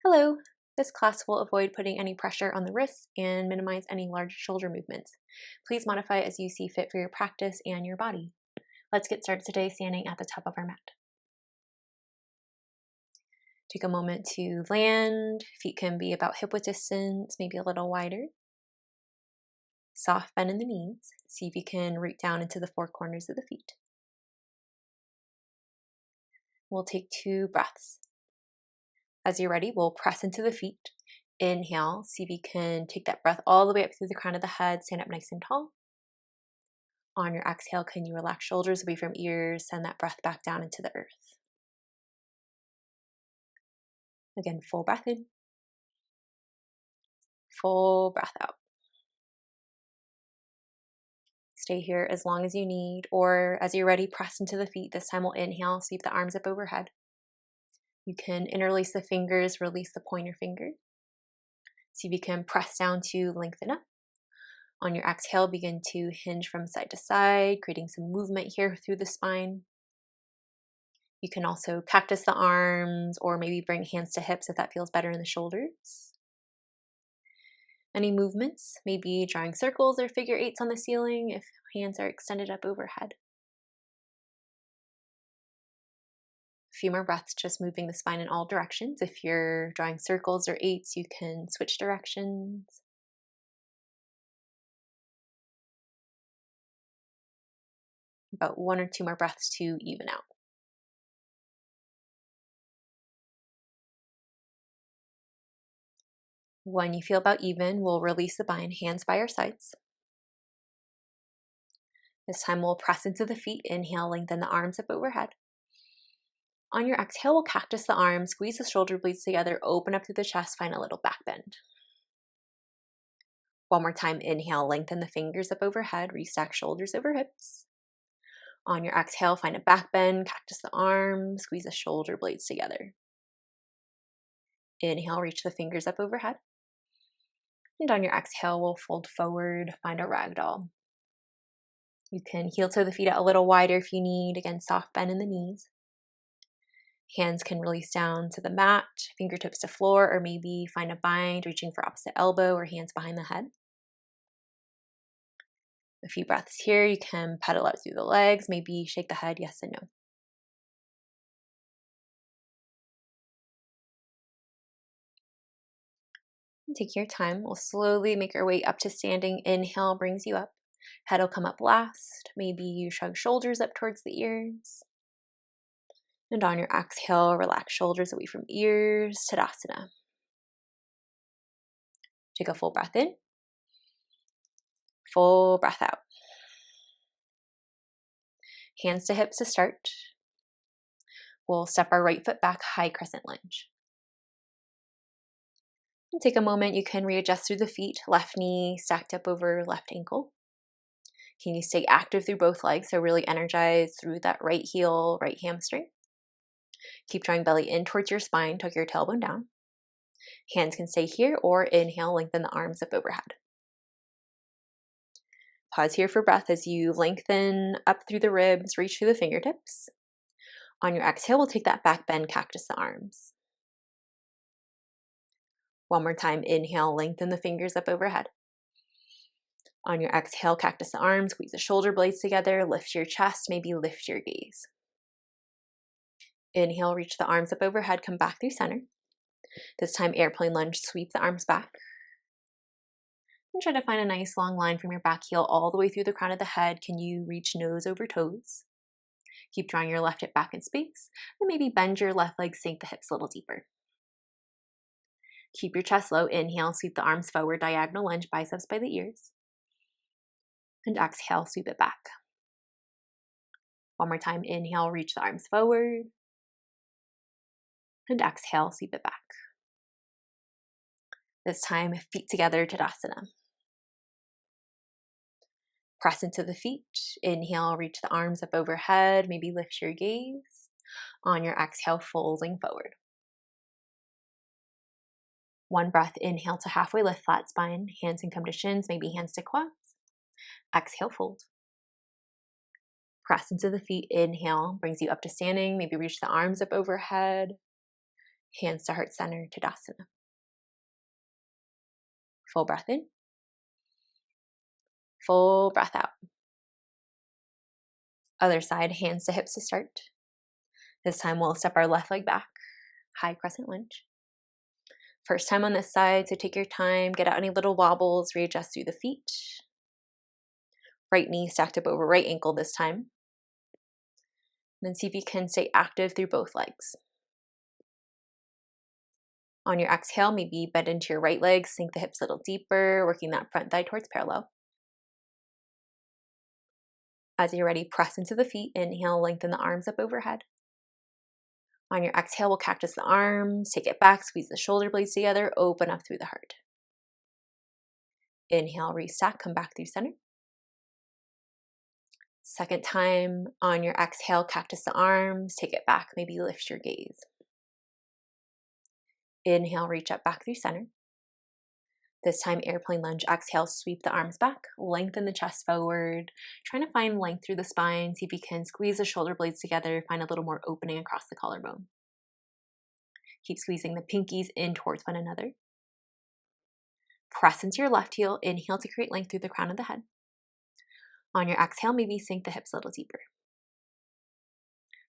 Hello. This class will avoid putting any pressure on the wrists and minimize any large shoulder movements. Please modify as you see fit for your practice and your body. Let's get started today standing at the top of our mat. Take a moment to land. Feet can be about hip width distance, maybe a little wider. Soft bend in the knees. See if you can root down into the four corners of the feet. We'll take 2 breaths. As you're ready, we'll press into the feet. Inhale, see if you can take that breath all the way up through the crown of the head, stand up nice and tall. On your exhale, can you relax shoulders away from ears, send that breath back down into the earth. Again, full breath in, full breath out. Stay here as long as you need, or as you're ready, press into the feet. This time we'll inhale, sweep the arms up overhead. You can interlace the fingers, release the pointer finger. See if you can press down to lengthen up. On your exhale, begin to hinge from side to side, creating some movement here through the spine. You can also cactus the arms or maybe bring hands to hips if that feels better in the shoulders. Any movements, maybe drawing circles or figure eights on the ceiling if hands are extended up overhead. A few more breaths, just moving the spine in all directions. If you're drawing circles or eights, you can switch directions. About 1 or 2 more breaths to even out. When you feel about even, we'll release the bind, hands by our sides. This time we'll press into the feet. Inhale, lengthen the arms up overhead. On your exhale, we'll cactus the arms, squeeze the shoulder blades together, open up through the chest, find a little back bend. One more time, inhale, lengthen the fingers up overhead, restack shoulders over hips. On your exhale, find a back bend, cactus the arms, squeeze the shoulder blades together. Inhale, reach the fingers up overhead. And on your exhale, we'll fold forward, find a ragdoll. You can heel toe the feet out a little wider if you need. Again, soft bend in the knees. Hands can release down to the mat, fingertips to floor, or maybe find a bind, reaching for opposite elbow or hands behind the head. A few breaths here. You can pedal out through the legs, maybe shake the head yes and no. And take your time. We'll slowly make our way up to standing. Inhale brings you up. Head will come up last. Maybe you shrug shoulders up towards the ears. And on your exhale, relax shoulders away from ears, Tadasana. Take a full breath in. Full breath out. Hands to hips to start. We'll step our right foot back, high crescent lunge. And take a moment, you can readjust through the feet, left knee stacked up over left ankle. Can you stay active through both legs? So really energize through that right heel, right hamstring. Keep drawing belly in towards your spine, tuck your tailbone down. Hands can stay here or inhale, lengthen the arms up overhead. Pause here for breath as you lengthen up through the ribs, reach through the fingertips. On your exhale, we'll take that back bend, cactus the arms. One more time, inhale, lengthen the fingers up overhead. On your exhale, cactus the arms, squeeze the shoulder blades together, lift your chest, maybe lift your gaze. Inhale, reach the arms up overhead, come back through center. This time, airplane lunge, sweep the arms back. And try to find a nice long line from your back heel all the way through the crown of the head. Can you reach nose over toes? Keep drawing your left hip back in space, and maybe bend your left leg, sink the hips a little deeper. Keep your chest low. Inhale, sweep the arms forward, diagonal lunge, biceps by the ears. And exhale, sweep it back. One more time, inhale, reach the arms forward. And exhale, sweep it back. This time, feet together, Tadasana. Press into the feet. Inhale, reach the arms up overhead, maybe lift your gaze. On your exhale, folding forward. One breath, inhale to halfway lift, flat spine. Hands can come to shins, maybe hands to quads. Exhale, fold. Press into the feet. Inhale, brings you up to standing. Maybe reach the arms up overhead. Hands to heart center, Tadasana. Full breath in. Full breath out. Other side, hands to hips to start. This time we'll step our left leg back, high crescent lunge. First time on this side, so take your time, get out any little wobbles, readjust through the feet. Right knee stacked up over right ankle this time. And then see if you can stay active through both legs. On your exhale, maybe bend into your right leg, sink the hips a little deeper, working that front thigh towards parallel. As you're ready, press into the feet. Inhale, lengthen the arms up overhead. On your exhale, we'll cactus the arms, take it back, squeeze the shoulder blades together, open up through the heart. Inhale, restack, come back through center. Second time, on your exhale, cactus the arms, take it back, maybe lift your gaze. Inhale, reach up back through center. This time, airplane lunge. Exhale, sweep the arms back, lengthen the chest forward. Trying to find length through the spine. See if you can squeeze the shoulder blades together, find a little more opening across the collarbone. Keep squeezing the pinkies in towards one another. Press into your left heel. Inhale to create length through the crown of the head. On your exhale, maybe sink the hips a little deeper.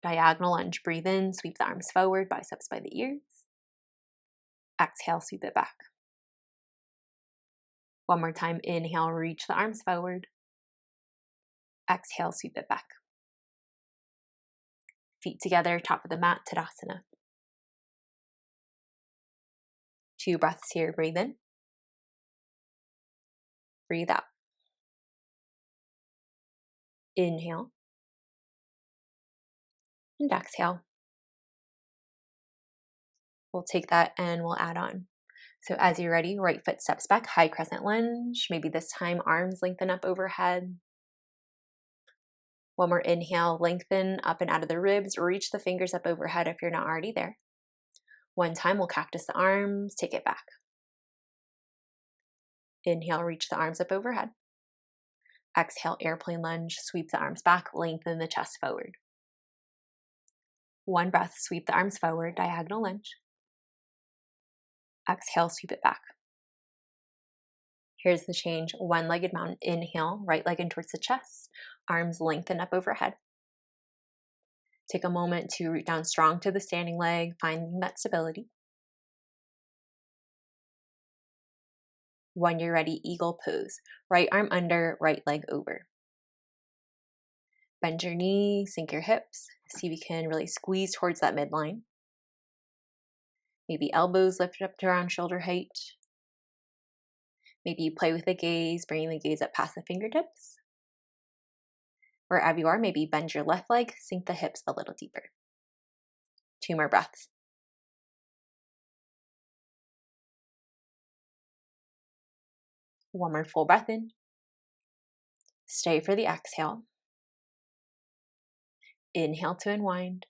Diagonal lunge. Breathe in, sweep the arms forward, biceps by the ears. Exhale, sweep it back. One more time, inhale, reach the arms forward. Exhale, sweep it back. Feet together, top of the mat, Tadasana. 2 breaths here, breathe in. Breathe out. Inhale. And exhale. We'll take that and we'll add on. So as you're ready, right foot steps back, high crescent lunge. Maybe this time arms lengthen up overhead. One more inhale, lengthen up and out of the ribs. Reach the fingers up overhead if you're not already there. One time, we'll cactus the arms, take it back. Inhale, reach the arms up overhead. Exhale, airplane lunge, sweep the arms back, lengthen the chest forward. One breath, sweep the arms forward, diagonal lunge. Exhale, sweep it back. Here's the change. One-legged mountain. Inhale, right leg in towards the chest. Arms lengthen up overhead. Take a moment to root down strong to the standing leg, finding that stability. When you're ready, eagle pose. Right arm under, right leg over. Bend your knee, sink your hips. See if you can really squeeze towards that midline. Maybe elbows lifted up to around shoulder height. Maybe you play with the gaze, bringing the gaze up past the fingertips. Wherever you are, maybe bend your left leg, sink the hips a little deeper. 2 more breaths. One more full breath in. Stay for the exhale. Inhale to unwind.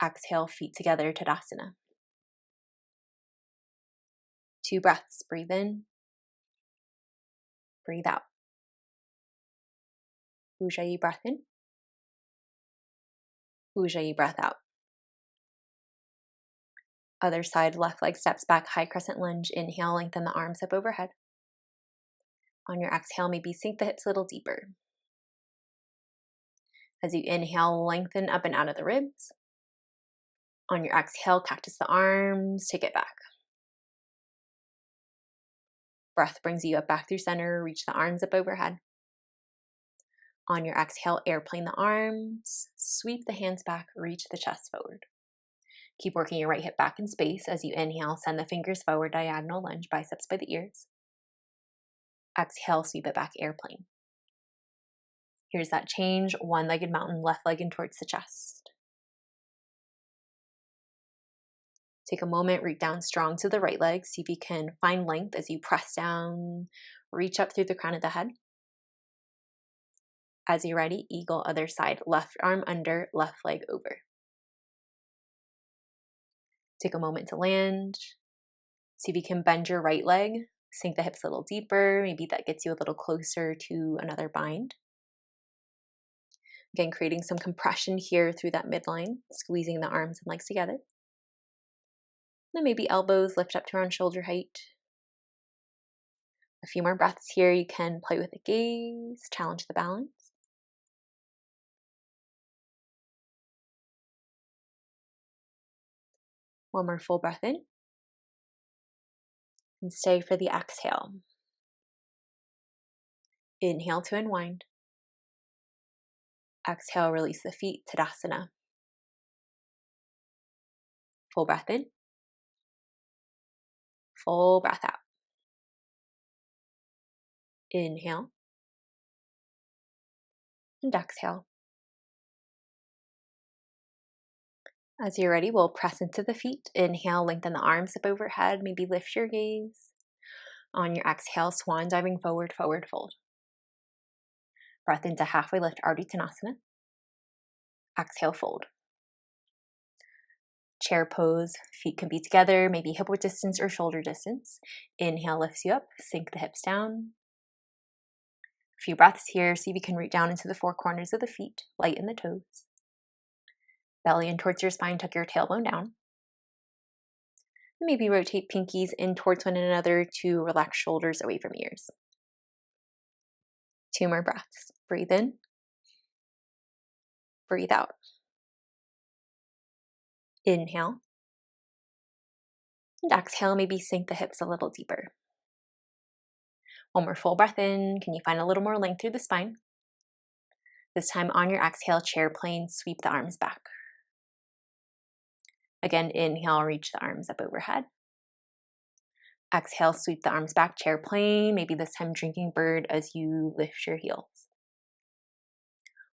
Exhale, feet together, Tadasana. 2 breaths. Breathe in. Breathe out. Ujjayi breath in. Ujjayi breath out. Other side, left leg steps back, high crescent lunge. Inhale, lengthen the arms up overhead. On your exhale, maybe sink the hips a little deeper. As you inhale, lengthen up and out of the ribs. On your exhale, cactus the arms, take it back. Breath brings you up back through center, reach the arms up overhead. On your exhale, airplane the arms, sweep the hands back, reach the chest forward. Keep working your right hip back in space. As you inhale, send the fingers forward, diagonal lunge, biceps by the ears. Exhale, sweep it back, airplane. Here's that change, one-legged mountain, left leg in towards the chest. Take a moment, reach down strong to the right leg. See if you can find length as you press down, reach up through the crown of the head. As you're ready, eagle, other side, left arm under, left leg over. Take a moment to land. See if you can bend your right leg, sink the hips a little deeper. Maybe that gets you a little closer to another bind. Again, creating some compression here through that midline, squeezing the arms and legs together. Then maybe elbows lift up to around shoulder height. A few more breaths here. You can play with the gaze, challenge the balance. One more full breath in. And stay for the exhale. Inhale to unwind. Exhale, release the feet, Tadasana. Full breath in. Full breath out. Inhale. And exhale. As you're ready, we'll press into the feet. Inhale, lengthen the arms up overhead. Maybe lift your gaze. On your exhale, swan diving forward, forward fold. Breath into halfway lift, Ardha Uttanasana. Exhale, fold. Chair pose, feet can be together, maybe hip width distance or shoulder distance. Inhale lifts you up, sink the hips down. A few breaths here, see if you can root down into the four corners of the feet, lighten the toes. Belly in towards your spine, tuck your tailbone down. Maybe rotate pinkies in towards one another to relax shoulders away from ears. 2 more breaths. Breathe in. Breathe out. Inhale. And exhale, maybe sink the hips a little deeper. One more full breath in. Can you find a little more length through the spine? This time on your exhale, chair plane, sweep the arms back. Again, inhale, reach the arms up overhead. Exhale, sweep the arms back, chair plane. Maybe this time drinking bird as you lift your heels.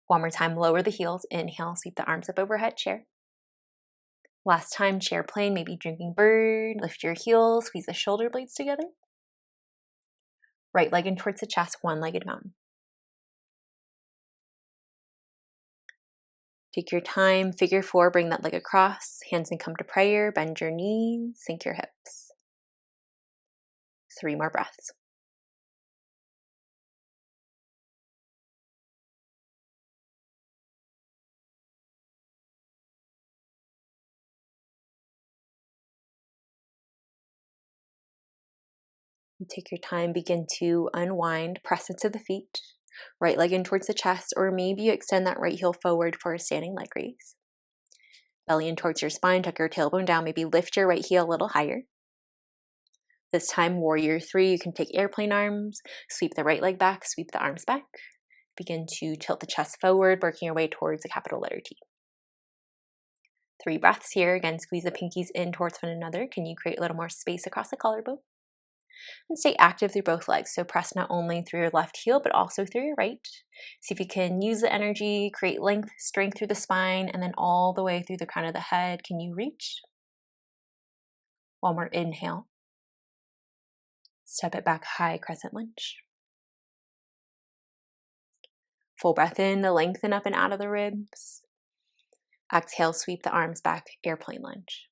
One more time, lower the heels. Inhale, sweep the arms up overhead, chair. Last time, chair plane, maybe drinking bird. Lift your heels, squeeze the shoulder blades together. Right leg in towards the chest, one-legged mountain. Take your time, figure 4, bring that leg across. Hands can come to prayer, bend your knees, sink your hips. 3 more breaths. Take your time, begin to unwind, press into the feet, right leg in towards the chest, or maybe you extend that right heel forward for a standing leg raise. Belly in towards your spine, tuck your tailbone down, maybe lift your right heel a little higher. This time, warrior 3, you can take airplane arms, sweep the right leg back, sweep the arms back. Begin to tilt the chest forward, working your way towards the capital letter T. 3 breaths here. Again, squeeze the pinkies in towards one another. Can you create a little more space across the collarbone? And stay active through both legs. So press not only through your left heel, but also through your right. See if you can use the energy, create length, strength through the spine, and then all the way through the crown of the head. Can you reach? One more inhale. Step it back, high crescent lunge. Full breath in, the lengthen up and out of the ribs. Exhale, sweep the arms back, airplane lunge.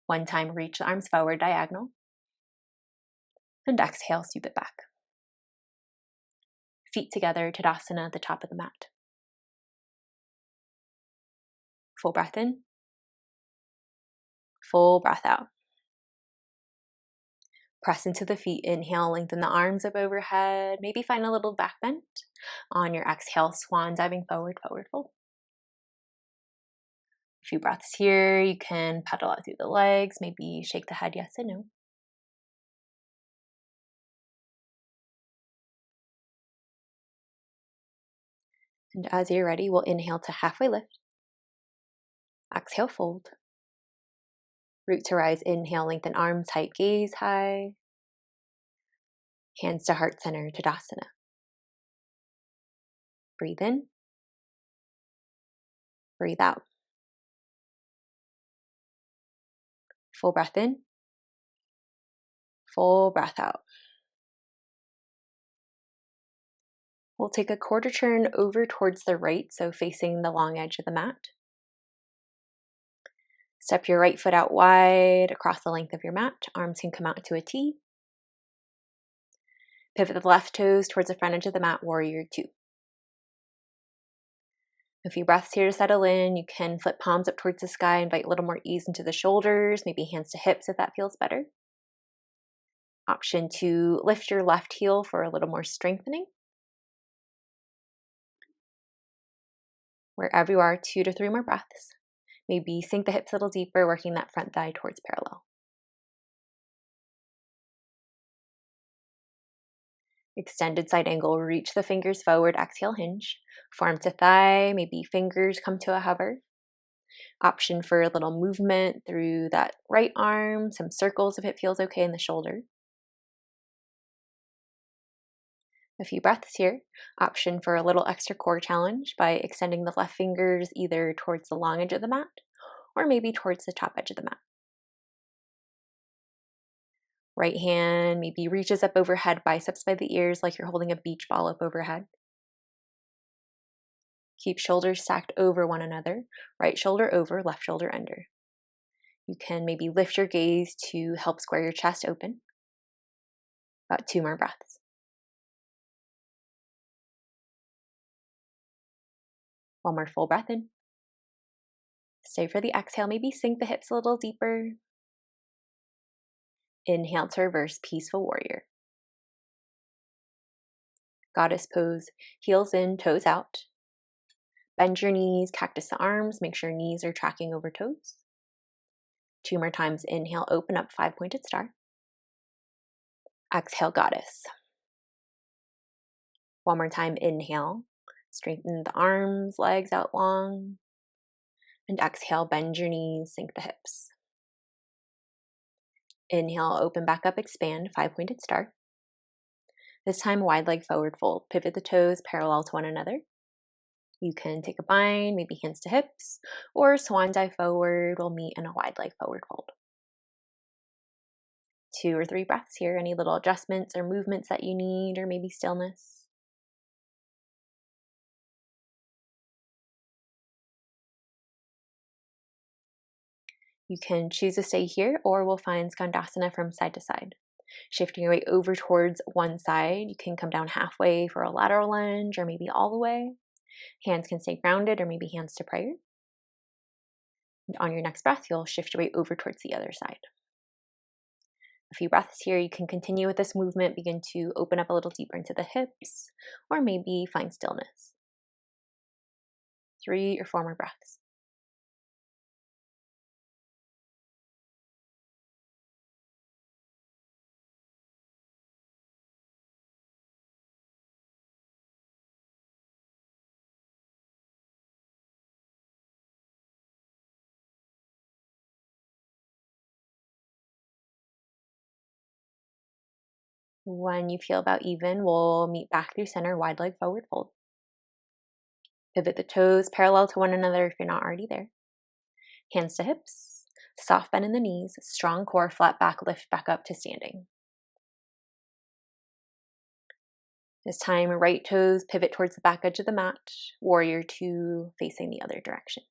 One time, reach the arms forward, diagonal. And exhale, sweep it back. Feet together, Tadasana at the top of the mat. Full breath in. Full breath out. Press into the feet. Inhale, lengthen the arms up overhead. Maybe find a little back bend. On your exhale, swan diving forward, forward fold. A few breaths here. You can pedal out through the legs. Maybe shake the head yes and no. And as you're ready, we'll inhale to halfway lift. Exhale, fold. Root to rise. Inhale, lengthen arms, tight gaze, high. Hands to heart center, Tadasana. Breathe in. Breathe out. Full breath in. Full breath out. We'll take a quarter turn over towards the right, so facing the long edge of the mat. Step your right foot out wide across the length of your mat. Arms can come out to a T. Pivot the left toes towards the front edge of the mat, warrior 2. A few breaths here to settle in. You can flip palms up towards the sky, invite a little more ease into the shoulders, maybe hands to hips if that feels better. Option to lift your left heel for a little more strengthening. Wherever you are, 2 to 3 more breaths. Maybe sink the hips a little deeper, working that front thigh towards parallel. Extended side angle, reach the fingers forward, exhale, hinge. Forearm to thigh, maybe fingers come to a hover. Option for a little movement through that right arm, some circles if it feels okay in the shoulder. A few breaths here. Option for a little extra core challenge by extending the left fingers either towards the long edge of the mat or maybe towards the top edge of the mat. Right hand maybe reaches up overhead, biceps by the ears like you're holding a beach ball up overhead. Keep shoulders stacked over one another, right shoulder over, left shoulder under. You can maybe lift your gaze to help square your chest open. About 2 more breaths. One more full breath in. Stay for the exhale, maybe sink the hips a little deeper. Inhale to reverse, peaceful warrior. Goddess pose, heels in, toes out. Bend your knees, cactus the arms, make sure knees are tracking over toes. 2 more times, inhale, open up, 5-pointed star. Exhale, goddess. One more time, inhale, straighten the arms, legs out long. And exhale, bend your knees, sink the hips. Inhale, open back up, expand, 5-pointed star. This time, wide leg forward fold. Pivot the toes parallel to one another. You can take a bind, maybe hands to hips, or swan dive forward. We'll meet in a wide leg forward fold. 2 or 3 breaths here. Any little adjustments or movements that you need, or maybe stillness. You can choose to stay here, or we'll find dandasana from side to side. Shifting your weight over towards one side, you can come down halfway for a lateral lunge, or maybe all the way. Hands can stay grounded, or maybe hands to prayer. And on your next breath, you'll shift your weight over towards the other side. A few breaths here. You can continue with this movement, begin to open up a little deeper into the hips, or maybe find stillness. 3 or 4 more breaths. When you feel about even, we'll meet back through center, wide leg forward fold. Pivot the toes parallel to one another if you're not already there. Hands to hips, soft bend in the knees, strong core, flat back, lift back up to standing. This time, right toes pivot towards the back edge of the mat, warrior 2 facing the other direction.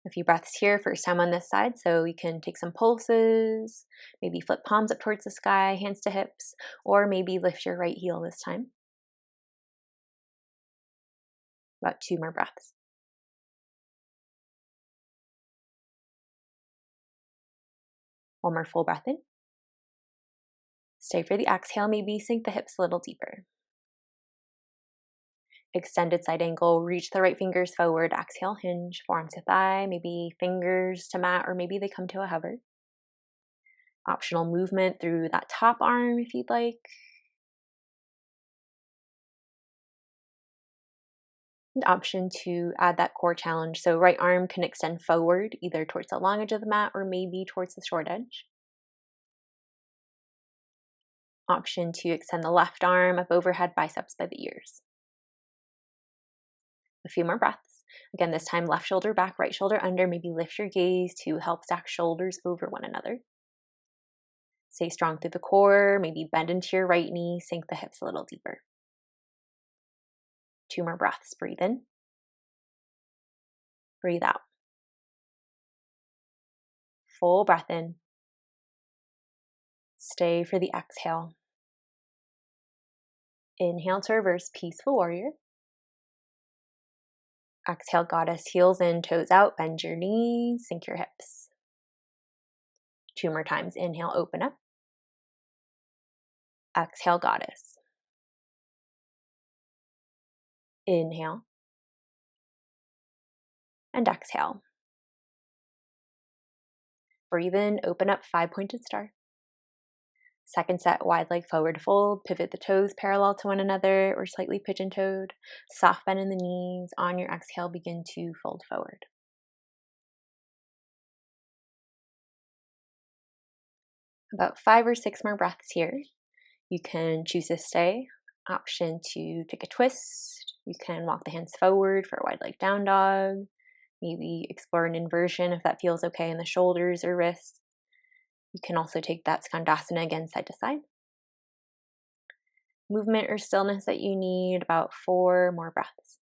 A few breaths here, first time on this side, so you can take some pulses, maybe flip palms up towards the sky, hands to hips, or maybe lift your right heel this time. About 2 more breaths. One more full breath in. Stay for the exhale, maybe sink the hips a little deeper. Extended side angle, reach the right fingers forward, exhale, hinge, forearm to thigh, maybe fingers to mat, or maybe they come to a hover. Optional movement through that top arm if you'd like. An option to add that core challenge. So right arm can extend forward, either towards the long edge of the mat or maybe towards the short edge. Option to extend the left arm up overhead, biceps by the ears. A few more breaths. Again, this time left shoulder back, right shoulder under. Maybe lift your gaze to help stack shoulders over one another. Stay strong through the core. Maybe bend into your right knee, sink the hips a little deeper. 2 more breaths. Breathe in. Breathe out. Full breath in. Stay for the exhale. Inhale to reverse, peaceful warrior. Exhale, goddess, heels in, toes out, bend your knees, sink your hips. 2 more times. Inhale, open up. Exhale, goddess. Inhale. And exhale. Breathe in, open up, 5-pointed star. Second set, wide leg forward fold. Pivot the toes parallel to one another or slightly pigeon-toed. Soft bend in the knees. On your exhale, begin to fold forward. About 5 or 6 more breaths here. You can choose to stay. Option to take a twist. You can walk the hands forward for a wide leg down dog. Maybe explore an inversion if that feels okay in the shoulders or wrists. You can also take that dandasana again, side to side. Movement or stillness that you need, about 4 more breaths.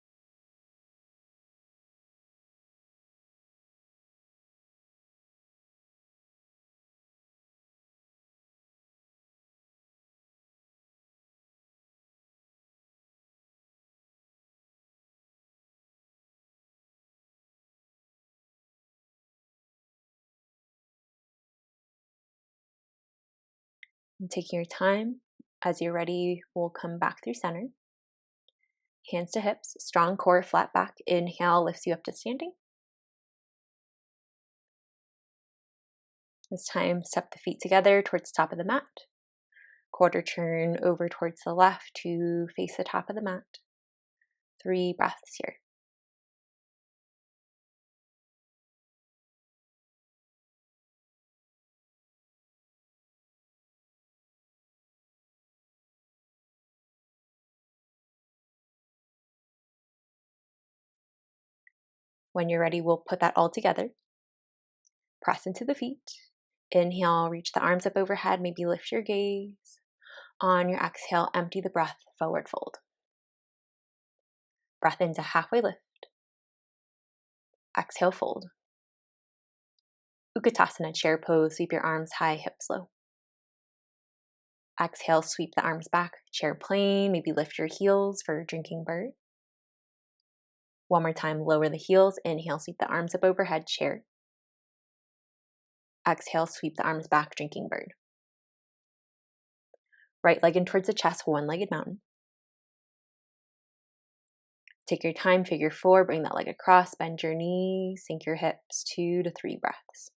And taking your time. As you're ready, we'll come back through center. Hands to hips, strong core, flat back. Inhale lifts you up to standing. This time, step the feet together towards the top of the mat. Quarter turn over towards the left to face the top of the mat. 3 breaths here. When you're ready, we'll put that all together. Press into the feet. Inhale, reach the arms up overhead, maybe lift your gaze. On your exhale, empty the breath, forward fold. Breath into halfway lift. Exhale, fold. Utkatasana, chair pose, sweep your arms high, hips low. Exhale, sweep the arms back, chair plane, maybe lift your heels for drinking bird. One more time, lower the heels. Inhale, sweep the arms up overhead, chair. Exhale, sweep the arms back, drinking bird. Right leg in towards the chest, one-legged mountain. Take your time, figure 4, bring that leg across, bend your knees, sink your hips, 2 to 3 breaths.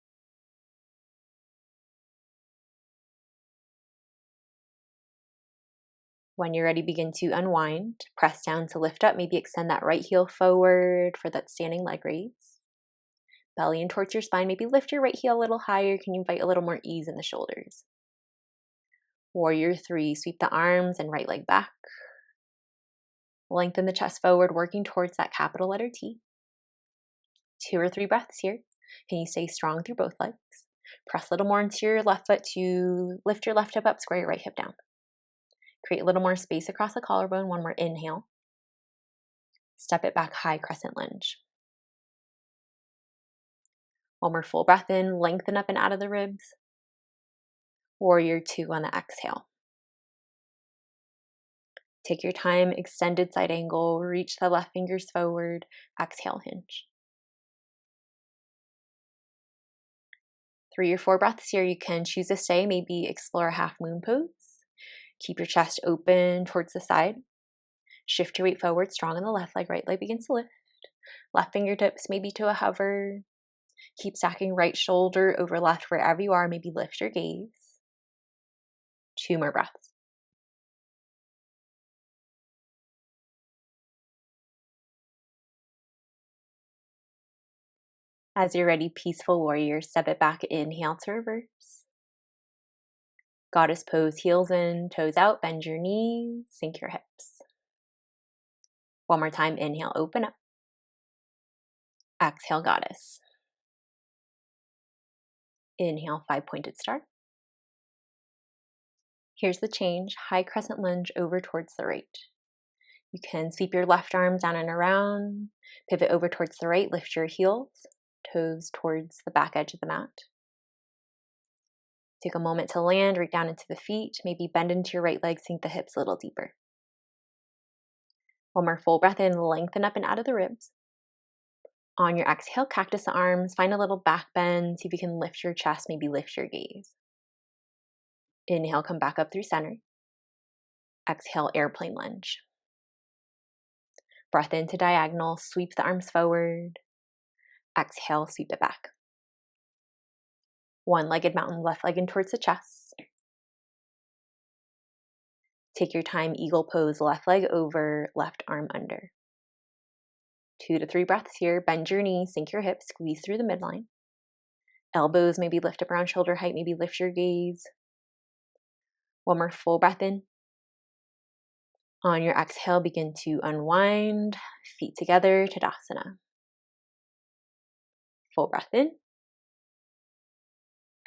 When you're ready, begin to unwind. Press down to lift up, maybe extend that right heel forward for that standing leg raise. Belly in towards your spine, maybe lift your right heel a little higher. Can you invite a little more ease in the shoulders? Warrior 3, sweep the arms and right leg back. Lengthen the chest forward, working towards that capital letter T. 2 or 3 breaths here. Can you stay strong through both legs? Press a little more into your left foot to lift your left hip up, square your right hip down. Create a little more space across the collarbone. One more inhale. Step it back, high crescent lunge. One more full breath in, lengthen up and out of the ribs. Warrior 2 on the exhale. Take your time, extended side angle, reach the left fingers forward, exhale, hinge. 3 or 4 breaths here. You can choose to stay, maybe explore a half moon pose. Keep your chest open towards the side. Shift your weight forward, strong in the left leg, right leg begins to lift. Left fingertips maybe to a hover. Keep stacking right shoulder over left wherever you are, maybe lift your gaze. 2 more breaths. As you're ready, peaceful warrior, step it back, inhale to reverse. Goddess pose, heels in, toes out, bend your knees, sink your hips. One more time, inhale, open up. Exhale, goddess. Inhale, 5-pointed star. Here's the change, high crescent lunge over towards the right. You can sweep your left arm down and around, pivot over towards the right, lift your heels, toes towards the back edge of the mat. Take a moment to land, right down into the feet, maybe bend into your right leg, sink the hips a little deeper. One more full breath in, lengthen up and out of the ribs. On your exhale, cactus the arms, find a little back bend, see if you can lift your chest, maybe lift your gaze. Inhale, come back up through center. Exhale, airplane lunge. Breath into diagonal, sweep the arms forward. Exhale, sweep it back. One-legged mountain, left leg in towards the chest. Take your time, eagle pose, left leg over, left arm under. 2 to 3 breaths here. Bend your knees, sink your hips, squeeze through the midline. Elbows maybe lift up around shoulder height, maybe lift your gaze. One more full breath in. On your exhale, begin to unwind, feet together, Tadasana. Full breath in.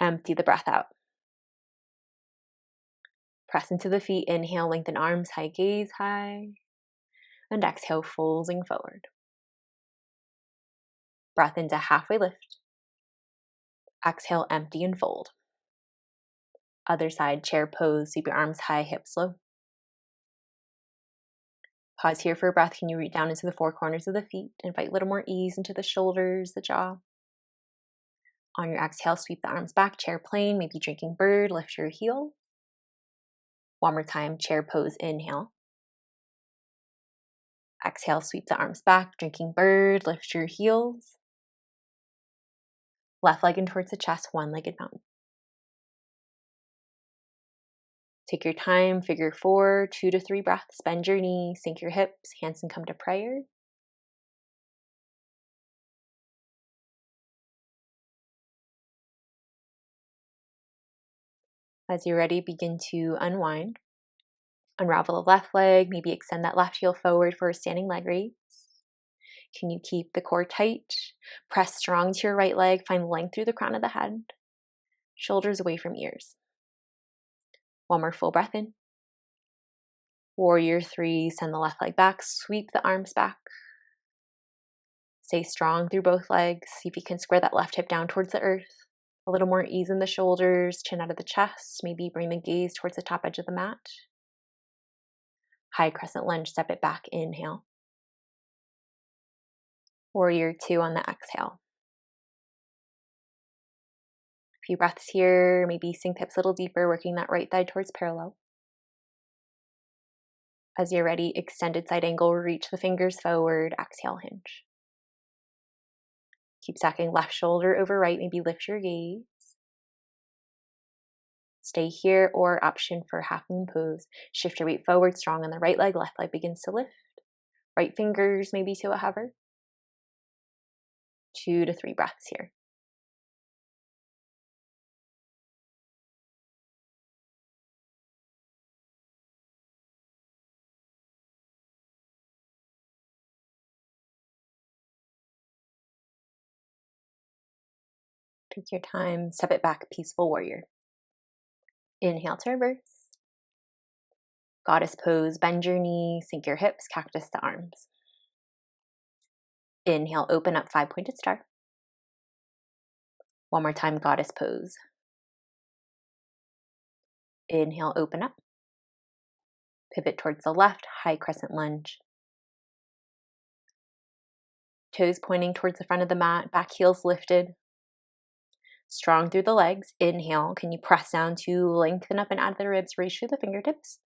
Empty the breath out. Press into the feet, inhale, lengthen arms, high gaze, high. And exhale, folding forward. Breath into halfway lift. Exhale, empty and fold. Other side, chair pose, sweep your arms high, hips low. Pause here for a breath. Can you reach down into the four corners of the feet? Invite a little more ease into the shoulders, the jaw. On your exhale, sweep the arms back, chair plane, maybe drinking bird, lift your heel. One more time, chair pose, inhale. Exhale, sweep the arms back, drinking bird, lift your heels. Left leg in towards the chest, one-legged mountain. Take your time, figure 4, 2 to 3 breaths, bend your knees, sink your hips, hands can come to prayer. As you're ready, begin to unwind. Unravel the left leg, maybe extend that left heel forward for a standing leg raise. Can you keep the core tight? Press strong to your right leg, find length through the crown of the head. Shoulders away from ears. One more full breath in. Warrior 3, send the left leg back, sweep the arms back. Stay strong through both legs. See if you can square that left hip down towards the earth. A little more ease in the shoulders, chin out of the chest. Maybe bring the gaze towards the top edge of the mat. High crescent lunge, step it back, inhale. Warrior 2 on the exhale. A few breaths here, maybe sink hips a little deeper, working that right thigh towards parallel. As you're ready, extended side angle, reach the fingers forward, exhale, hinge. Keep stacking left shoulder over right, maybe lift your gaze. Stay here, or option for half moon pose. Shift your weight forward, strong on the right leg, left leg begins to lift. Right fingers maybe to a hover. 2 to 3 breaths here. Take your time, step it back, peaceful warrior. Inhale to reverse. Goddess pose, bend your knee, sink your hips, cactus the arms. Inhale, open up, 5-pointed star. One more time, goddess pose. Inhale, open up. Pivot towards the left, high crescent lunge. Toes pointing towards the front of the mat, back heels lifted. Strong through the legs. Inhale, can you press down to lengthen up and out of the ribs, reach through the fingertips.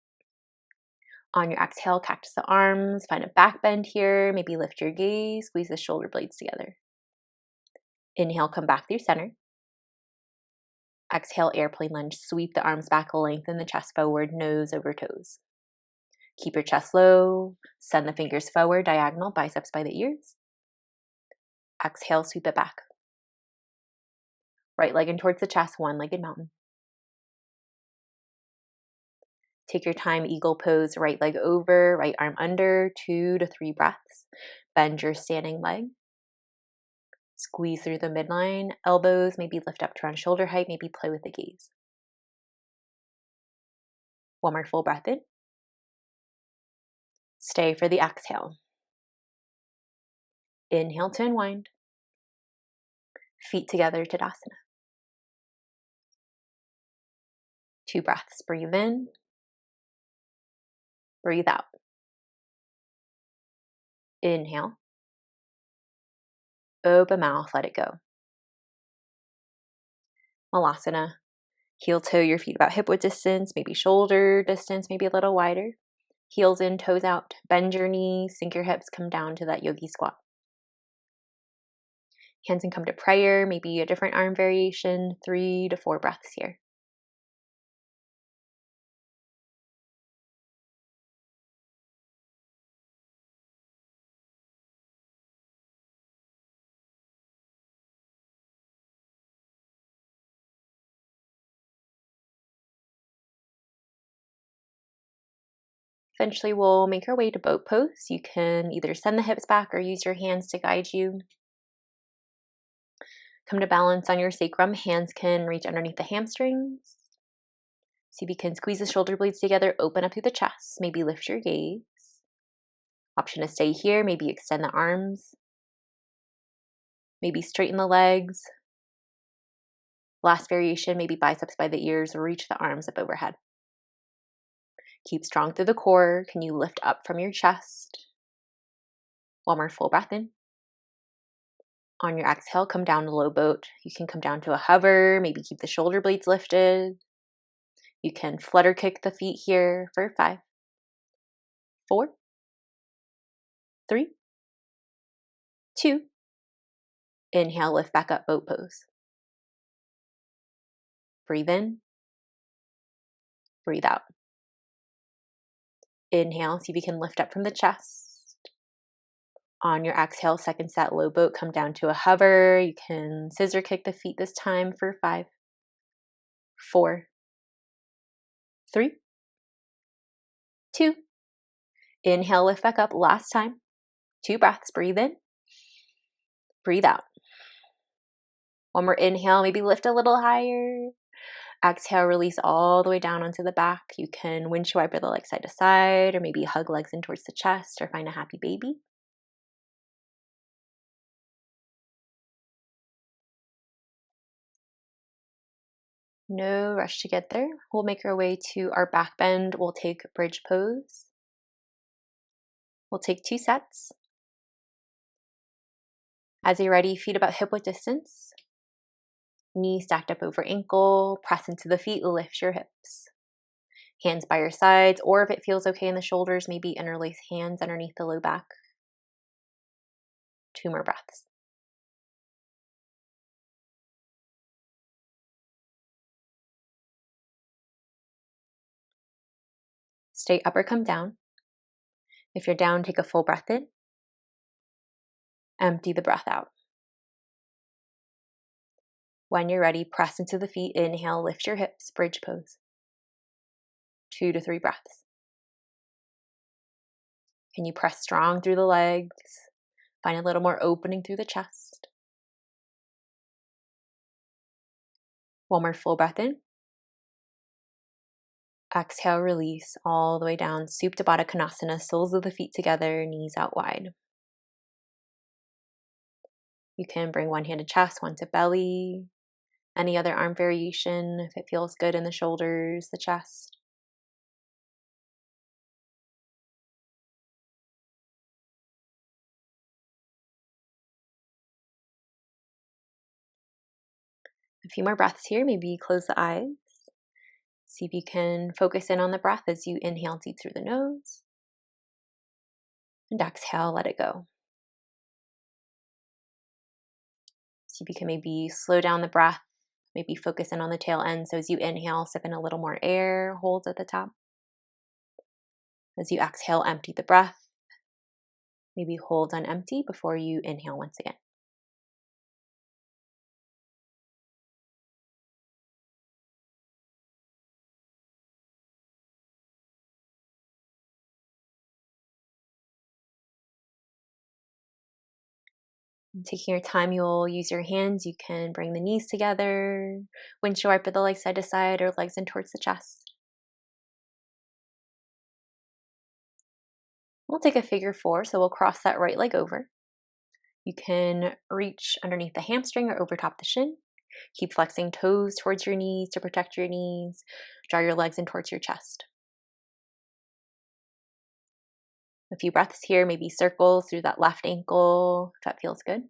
On your exhale, cactus the arms, find a back bend here, maybe lift your gaze, squeeze the shoulder blades together. Inhale, come back through center. Exhale, airplane lunge, sweep the arms back, lengthen the chest forward, nose over toes. Keep your chest low, send the fingers forward, diagonal, biceps by the ears. Exhale, sweep it back. Right leg in towards the chest, one-legged mountain. Take your time, eagle pose, right leg over, right arm under, 2 to 3 breaths. Bend your standing leg. Squeeze through the midline, elbows, maybe lift up to around shoulder height, maybe play with the gaze. One more full breath in. Stay for the exhale. Inhale to unwind. Feet together, Tadasana. 2 breaths, breathe in. Breathe out. Inhale. Open mouth, let it go. Malasana. Heel toe your feet about hip width distance, maybe shoulder distance, maybe a little wider. Heels in, toes out. Bend your knees, sink your hips, come down to that yogi squat. Hands and come to prayer, maybe a different arm variation, 3 to 4 breaths here. Eventually, we'll make our way to boat pose. You can either send the hips back or use your hands to guide you. Come to balance on your sacrum. Hands can reach underneath the hamstrings. See if you can squeeze the shoulder blades together, open up through the chest, maybe lift your gaze. Option to stay here, maybe extend the arms, maybe straighten the legs. Last variation, maybe biceps by the ears, reach the arms up overhead. Keep strong through the core. Can you lift up from your chest? One more full breath in. On your exhale, come down to low boat. You can come down to a hover, maybe keep the shoulder blades lifted. You can flutter kick the feet here for 5, 4, 3, 2. Inhale, lift back up, boat pose. Breathe in, breathe out. Inhale, see if you can lift up from the chest. On your exhale, second set, low boat, come down to a hover. You can scissor kick the feet this time for 5, 4, 3, 2. Inhale, lift back up, last time. 2 breaths, breathe in, breathe out. One more inhale, maybe lift a little higher. Exhale, release all the way down onto the back. You can windshield wiper the legs side to side, or maybe hug legs in towards the chest, or find a happy baby. No rush to get there. We'll make our way to our back bend. We'll take bridge pose. We'll take 2 sets. As you're ready, feet about hip width distance. Knee stacked up over ankle. Press into the feet, lift your hips. Hands by your sides, or if it feels okay in the shoulders, maybe interlace hands underneath the low back. 2 more breaths. Stay up or come down. If you're down, take a full breath in. Empty the breath out. When you're ready, press into the feet. Inhale, lift your hips, bridge pose. 2 to 3 breaths. Can you press strong through the legs? Find a little more opening through the chest. One more full breath in. Exhale, release all the way down. Supta Baddha Konasana, soles of the feet together, knees out wide. You can bring one hand to chest, one to belly. Any other arm variation if it feels good in the shoulders, the chest. A few more breaths here. Maybe close the eyes. See if you can focus in on the breath as you inhale deep through the nose. And exhale, let it go. See if you can maybe slow down the breath, maybe focus in on the tail end. So as you inhale, sip in a little more air, hold at the top. As you exhale, empty the breath. Maybe hold on empty before you inhale once again. And taking your time, you'll use your hands. You can bring the knees together, windshield wiper the legs side to side or legs in towards the chest. We'll take a figure 4, so we'll cross that right leg over. You can reach underneath the hamstring or over top the shin. Keep flexing toes towards your knees to protect your knees. Draw your legs in towards your chest. A few breaths here, maybe circles through that left ankle, if that feels good.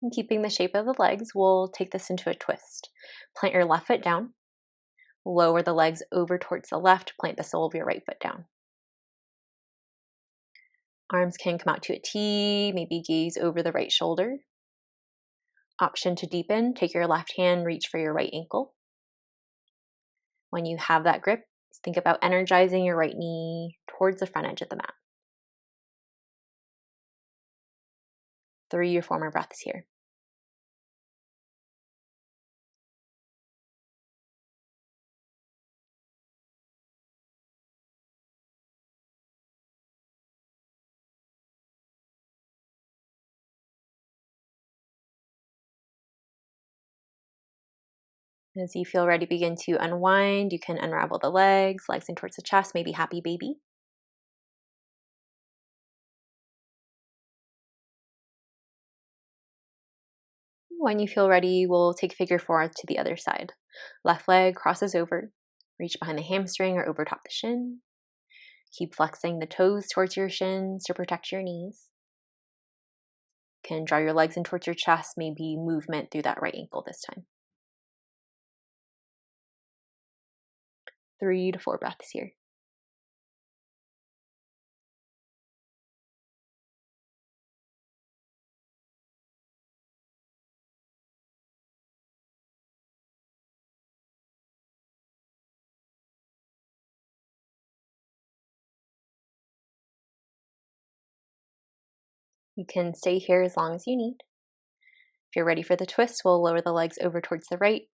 And keeping the shape of the legs, we'll take this into a twist. Plant your left foot down, lower the legs over towards the left, plant the sole of your right foot down. Arms can come out to a T, maybe gaze over the right shoulder. Option to deepen, take your left hand, reach for your right ankle. When you have that grip, think about energizing your right knee towards the front edge of the mat. 3 or 4 more breaths here. As you feel ready, begin to unwind. You can unravel the legs in towards the chest, maybe happy baby. When you feel ready, we'll take figure 4 to the other side. Left leg crosses over, reach behind the hamstring or over top the shin. Keep flexing the toes towards your shins to protect your knees. You can draw your legs in towards your chest, maybe movement through that right ankle this time. 3 to 4 breaths here. You can stay here as long as you need. If you're ready for the twist, we'll lower the legs over towards the right,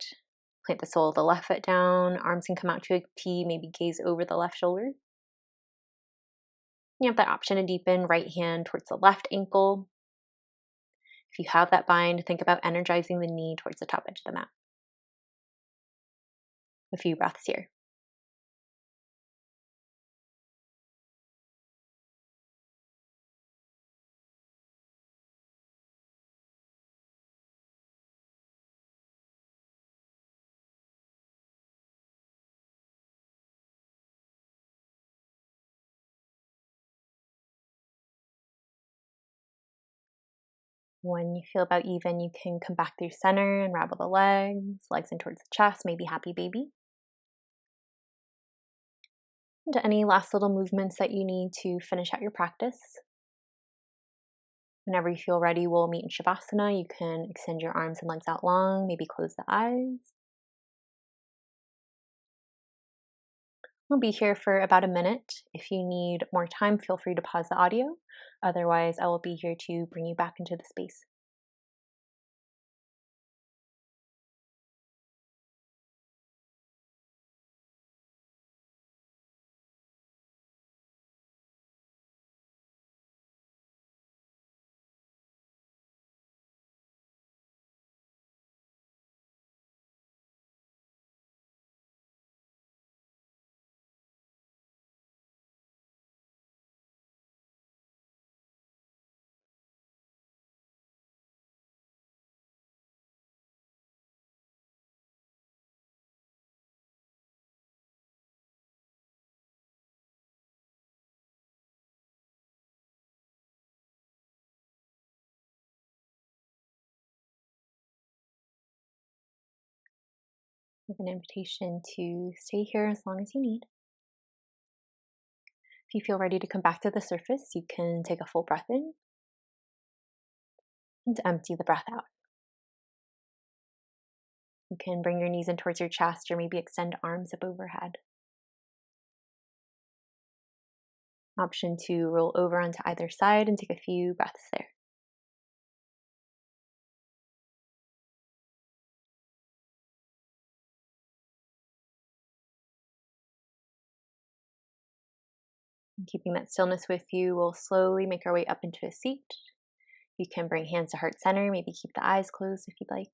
plant the sole of the left foot down, arms can come out to a T, maybe gaze over the left shoulder. You have that option to deepen, right hand towards the left ankle. If you have that bind, think about energizing the knee towards the top edge of the mat. A few breaths here. When you feel about even, you can come back through center, unravel the legs in towards the chest, maybe happy baby. And any last little movements that you need to finish out your practice. Whenever you feel ready, we'll meet in Shavasana. You can extend your arms and legs out long, maybe close the eyes. We'll be here for about a minute. If you need more time, feel free to pause the audio. Otherwise, I will be here to bring you back into the space. With an invitation to stay here as long as you need. If you feel ready to come back to the surface, you can take a full breath in and empty the breath out. You can bring your knees in towards your chest or maybe extend arms up overhead. Option to roll over onto either side and take a few breaths there. And keeping that stillness with you, we'll slowly make our way up into a seat. You can bring hands to heart center, maybe keep the eyes closed if you'd like.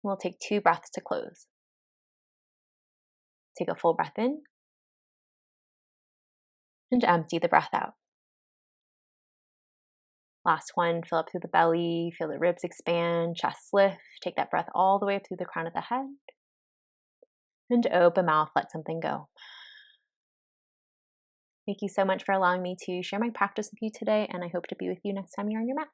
We'll take 2 breaths to close. Take a full breath in and empty the breath out. Last one, fill up through the belly, feel the ribs expand, chest lift. Take that breath all the way up through the crown of the head. And open mouth, let something go. Thank you so much for allowing me to share my practice with you today, and I hope to be with you next time you're on your mat.